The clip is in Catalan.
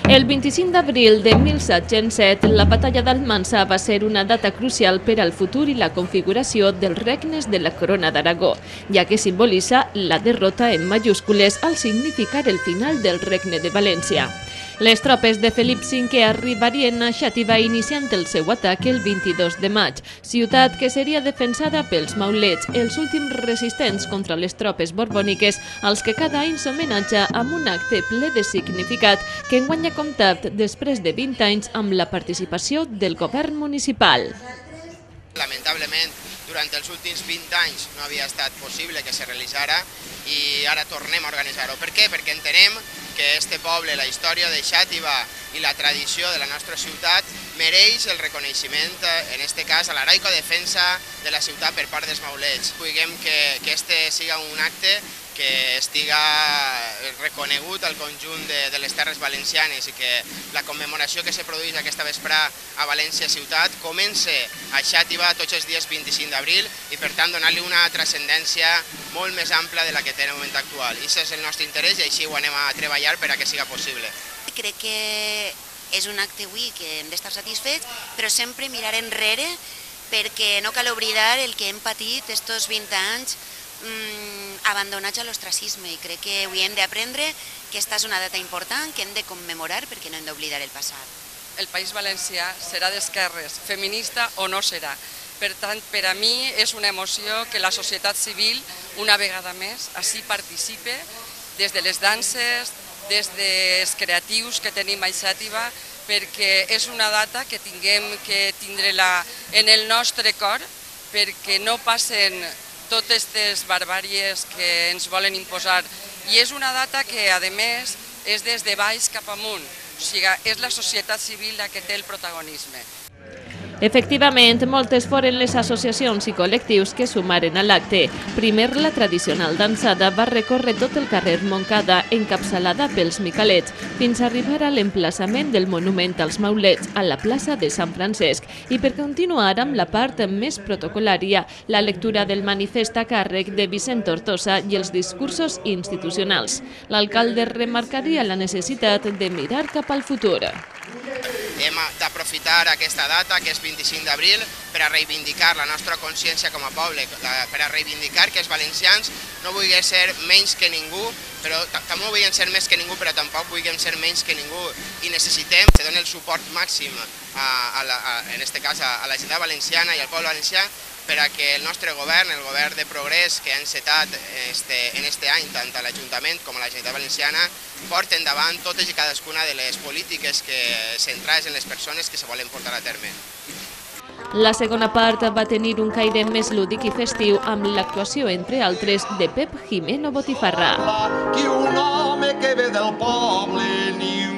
El 25 d'abril de 1707, la batalla d'Almansa va ser una data crucial per al futur i la configuració dels regnes de la Corona d'Aragó, ja que simbolitza la derrota en majúscules al significar el final del regne de València. Les tropes de Felip V arribarien a Xàtiva iniciant el seu atac el 22 de maig, ciutat que seria defensada pels maulets, els últims resistents contra les tropes borbòniques, als que cada any s'homenatja amb un acte ple de significat que enguany ha comptat després de 20 anys amb la participació del govern municipal. Lamentablement, durant els últims 20 anys no havia estat possible que se realitzara i ara tornem a organitzar-ho. Per què? Perquè entenem que este poble, la història de Xàtiva i la tradició de la nostra ciutat mereix el reconeixement, en aquest cas, a l'heroica defensa de la ciutat per part dels maulets. Vulguem que este siga un acte que estiga reconegut al conjunt de les terres valencianes i que la commemoració que se produeix aquesta vesprà a València ciutat comença a Xàtiva tots els dies 25 d'abril i per tant donar-li una transcendència molt més ampla de la que té en el moment actual. I això és el nostre interès i així ho anem a treballar per a que siga possible. Crec que és un acte avui que hem d'estar satisfets, però sempre mirar enrere perquè no cal oblidar el que hem patit estos 20 anys abandonats a l'ostracisme i crec que avui hem d'aprendre que aquesta és una data important que hem de commemorar perquè no hem d'oblidar el passat. El País Valencià serà d'esquerres, feminista o no serà. Per tant, per a mi és una emoció que la societat civil, una vegada més, així participe des de les danses, des dels creatius que tenim a Xàtiva, perquè és una data que tinguem que tindre-la en el nostre cor, perquè no passen totes aquestes barbàries que ens volen imposar. I és una data que, a més, és des de baix cap amunt. O sigui, és la societat civil la que té el protagonisme. Efectivament, moltes foren les associacions i col·lectius que sumaren a l'acte. Primer, la tradicional dansada va recórrer tot el carrer Montcada, encapçalada pels Micalets, fins a arribar a l'emplaçament del monument als maulets, a la plaça de Sant Francesc, i per continuar amb la part més protocolària, la lectura del manifest a càrrec de Vicent Tortosa i els discursos institucionals. L'alcalde remarcaria la necessitat de mirar cap al futur. Hem d'aprofitar aquesta data, que és 25 d'abril, per a reivindicar la nostra consciència com a poble, per a reivindicar que els valencians no vulguem ser menys que ningú, però també no vulguem ser més que ningú, però tampoc vulguem ser menys que ningú. I necessitem que doni el suport màxim, en aquest cas a la Generalitat Valenciana i al poble valencià, per a que el nostre govern, el govern de progrés que ha encetat en aquest any, tant a l'Ajuntament com a la Generalitat Valenciana, porti endavant totes i cadascuna de les polítiques centrades en les persones que se volen portar a terme. La segona part va tenir un caire més lúdic i festiu amb l'actuació, entre altres, de Pep Jimeno Botifarra. Que un home que ve del poble ni